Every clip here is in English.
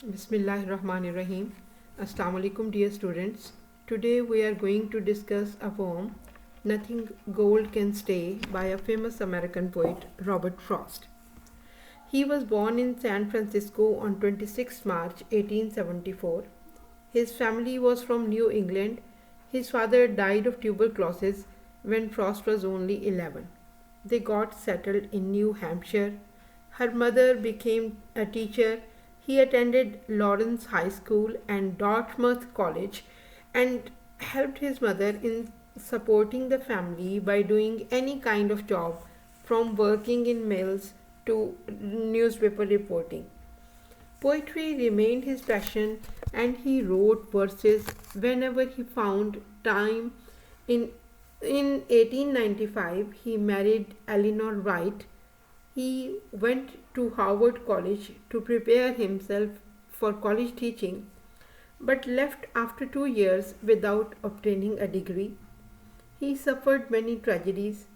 Bismillahirrahmanirrahim. Assalamu alaikum, dear students. Today we are going to discuss a poem, Nothing Gold Can Stay, by a famous American poet, Robert Frost. He was born in San Francisco on 26 March 1874. His family was from New England. His father died of tuberculosis when Frost was only 11. They got settled in New Hampshire. Her mother became a teacher. He attended Lawrence High School and Dartmouth College and helped his mother in supporting the family by doing any kind of job, from working in mills to newspaper reporting. Poetry remained his passion, and he wrote verses whenever he found time. In, in 1895, he married Eleanor Wright. He went to Harvard College to prepare himself for college teaching, but left after 2 years without obtaining a degree. He suffered many tragedies.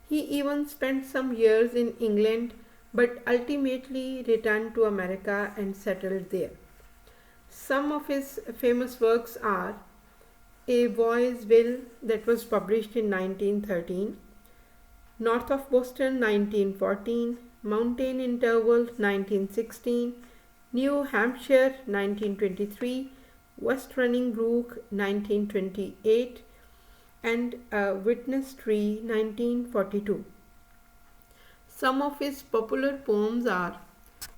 He even spent some years in England, but ultimately returned to America and settled there. Some of his famous works are A Boy's Will, that was published in 1913, North of Boston 1914, Mountain Interval 1916, New Hampshire 1923, West Running Brook 1928, and Witness Tree 1942. Some of his popular poems are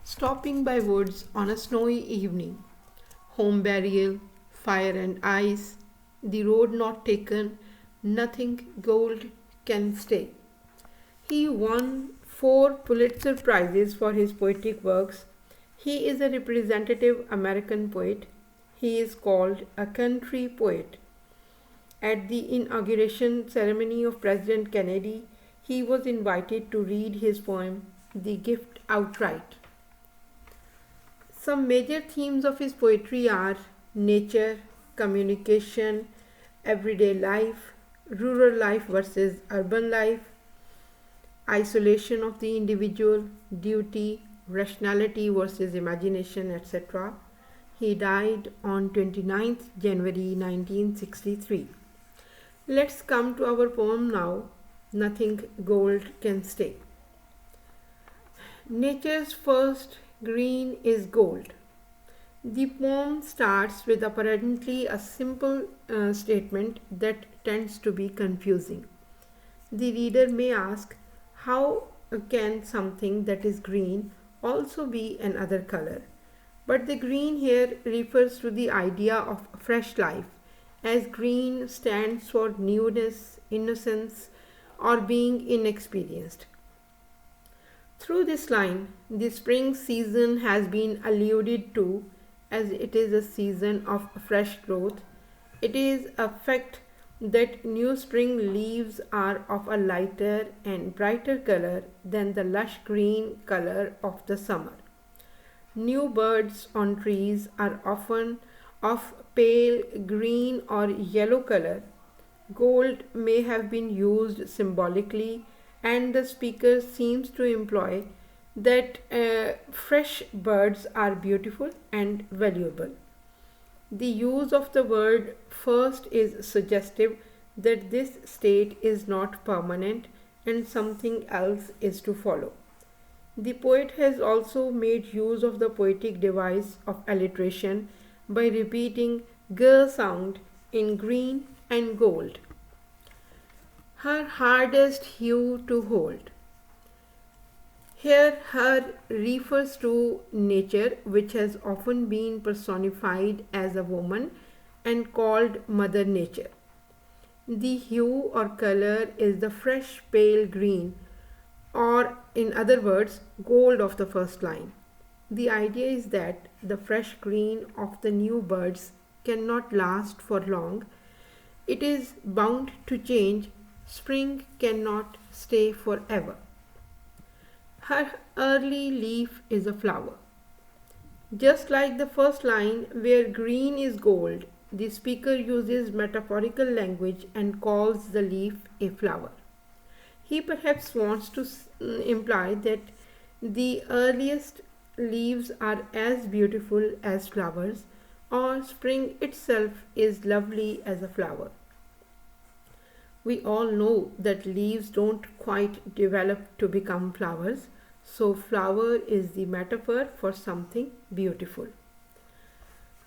Stopping by Woods on a Snowy Evening, Home Burial, Fire and Ice, The Road Not Taken, Nothing Gold Can Stay. He won 4 Pulitzer Prizes for his poetic works. He is a representative American poet. He is called a country poet. At the inauguration ceremony of President Kennedy, he was invited to read his poem, The Gift, outright. Some major themes of his poetry are nature, communication, everyday life, rural life versus urban life, isolation of the individual, duty, rationality versus imagination, etc. He died on 29th January 1963. Let's come to our poem now, Nothing Gold Can Stay. Nature's first green is gold. The poem starts with apparently a simple statement that tends to be confusing. The reader may ask, how can something that is green also be another color? But the green here refers to the idea of fresh life, as green stands for newness, innocence, or being inexperienced. Through this line, the spring season has been alluded to as it is a season of fresh growth. It is a fact that new spring leaves are of a lighter and brighter color than the lush green color of the summer. New birds on trees are often of pale green or yellow color. Gold may have been used symbolically, and the speaker seems to imply that fresh birds are beautiful and valuable. The use of the word first is suggestive that this state is not permanent and something else is to follow. The poet has also made use of the poetic device of alliteration by repeating g sound in green and gold. Her hardest hue to hold. Here, her refers to nature, which has often been personified as a woman and called Mother Nature. The hue or color is the fresh pale green, or in other words, gold of the first line. The idea is that the fresh green of the new birds cannot last for long. It is bound to change. Spring cannot stay forever. Her early leaf is a flower. Just like the first line, where green is gold, the speaker uses metaphorical language and calls the leaf a flower. He perhaps wants to imply that the earliest leaves are as beautiful as flowers, or spring itself is lovely as a flower. We all know that leaves don't quite develop to become flowers, so flower is the metaphor for something beautiful.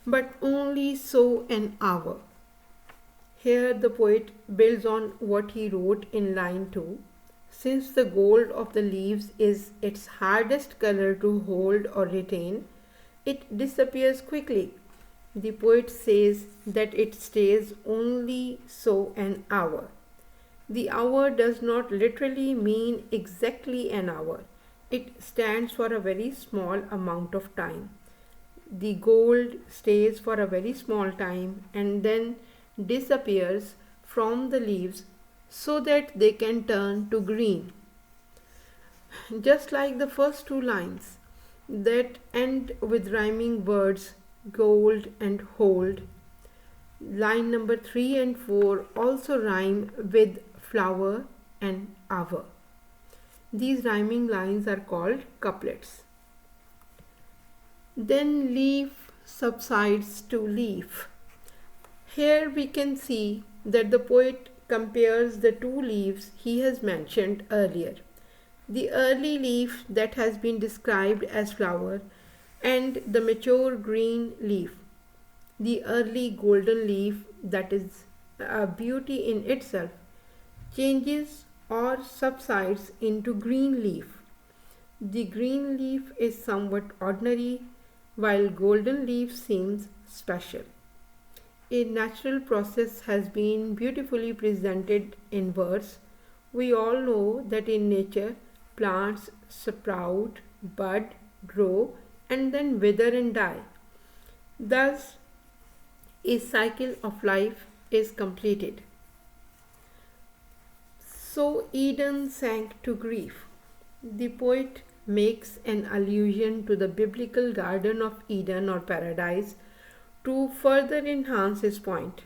But only so an hour. Here the poet builds on what he wrote in line 2. Since the gold of the leaves is its hardest color to hold or retain, it disappears quickly. The poet says that it stays only so an hour. The hour does not literally mean exactly an hour. It stands for a very small amount of time. The gold stays for a very small time and then disappears from the leaves so that they can turn to green. Just like the first two lines that end with rhyming words gold and hold, line number 3 and 4 also rhyme with flower and hour. These rhyming lines are called couplets. Then leaf subsides to leaf. Here we can see that the poet compares the two leaves he has mentioned earlier. The early leaf that has been described as flower and the mature green leaf. The early golden leaf that is a beauty in itself changes or subsides into green leaf. The green leaf is somewhat ordinary while golden leaf seems special. A natural process has been beautifully presented in verse. We all know that in nature plants sprout, bud, grow, and then wither and die. Thus, a cycle of life is completed. So Eden sank to grief. The poet makes an allusion to the biblical Garden of Eden or paradise to further enhance his point.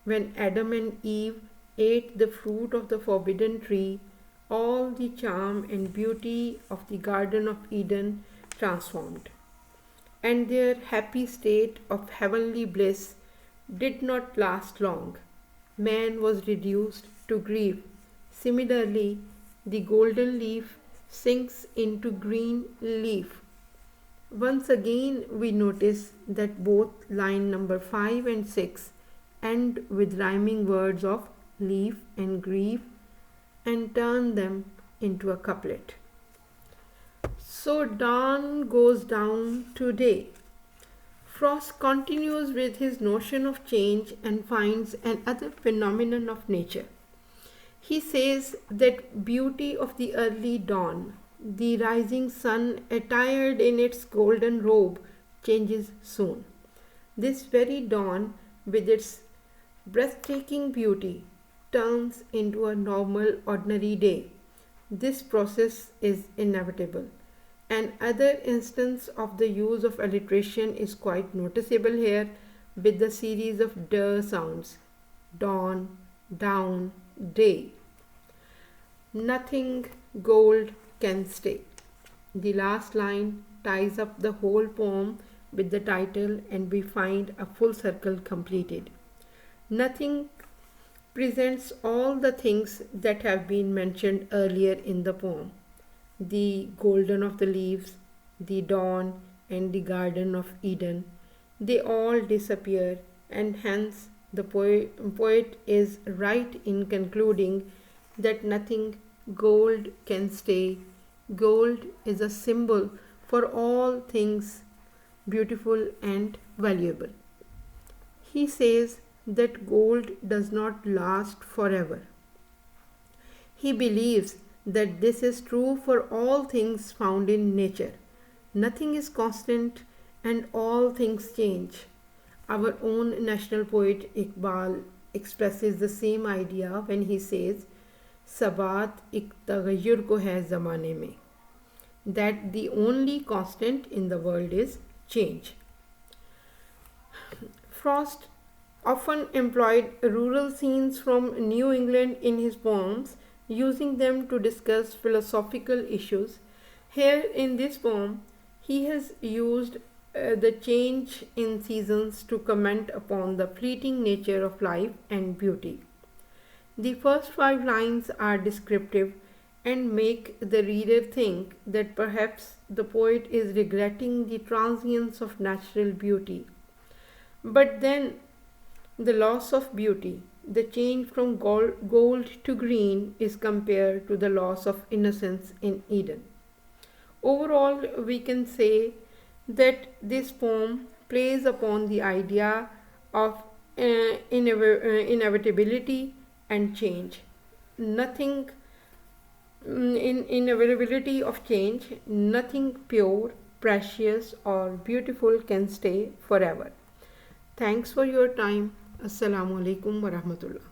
When Adam and Eve ate the fruit of the forbidden tree, all the charm and beauty of the Garden of Eden transformed, and their happy state of heavenly bliss did not last long. Man was reduced to grief. Similarly, the golden leaf sinks into green leaf. Once again, we notice that both line number 5 and 6 end with rhyming words of leaf and grief and turn them into a couplet. So dawn goes down to day. Frost continues with his notion of change and finds another phenomenon of nature. He says that beauty of the early dawn, the rising sun attired in its golden robe, changes soon. This very dawn, with its breathtaking beauty, turns into a normal, ordinary day. This process is inevitable. Another instance of the use of alliteration is quite noticeable here with the series of d sounds: dawn, down, day. Nothing gold can stay. The last line ties up the whole poem with the title, and we find a full circle completed. Nothing presents all the things that have been mentioned earlier in the poem: the golden of the leaves, the dawn, and the Garden of Eden. They all disappear, and hence the poet is right in concluding that nothing gold can stay. Gold is a symbol for all things beautiful and valuable. He says that gold does not last forever. He believes that this is true for all things found in nature. Nothing is constant and all things change. Our own national poet Iqbal expresses the same idea when he says, Sabat ik taghayyur ko hai zamane mein, that the only constant in the world is change. Frost often employed rural scenes from New England in his poems, using them to discuss philosophical issues. Here in this poem, He has used the change in seasons to comment upon the fleeting nature of life and beauty. The first five lines are descriptive and make the reader think that perhaps the poet is regretting the transience of natural beauty. But then the loss of beauty, the change from gold to green, is compared to the loss of innocence in Eden. Overall, we can say that this poem plays upon the idea of inevitability and change. Nothing in inevitability of change, nothing pure, precious, or beautiful can stay forever. Thanks for your time. Assalamu alaikum wa rahmatullah.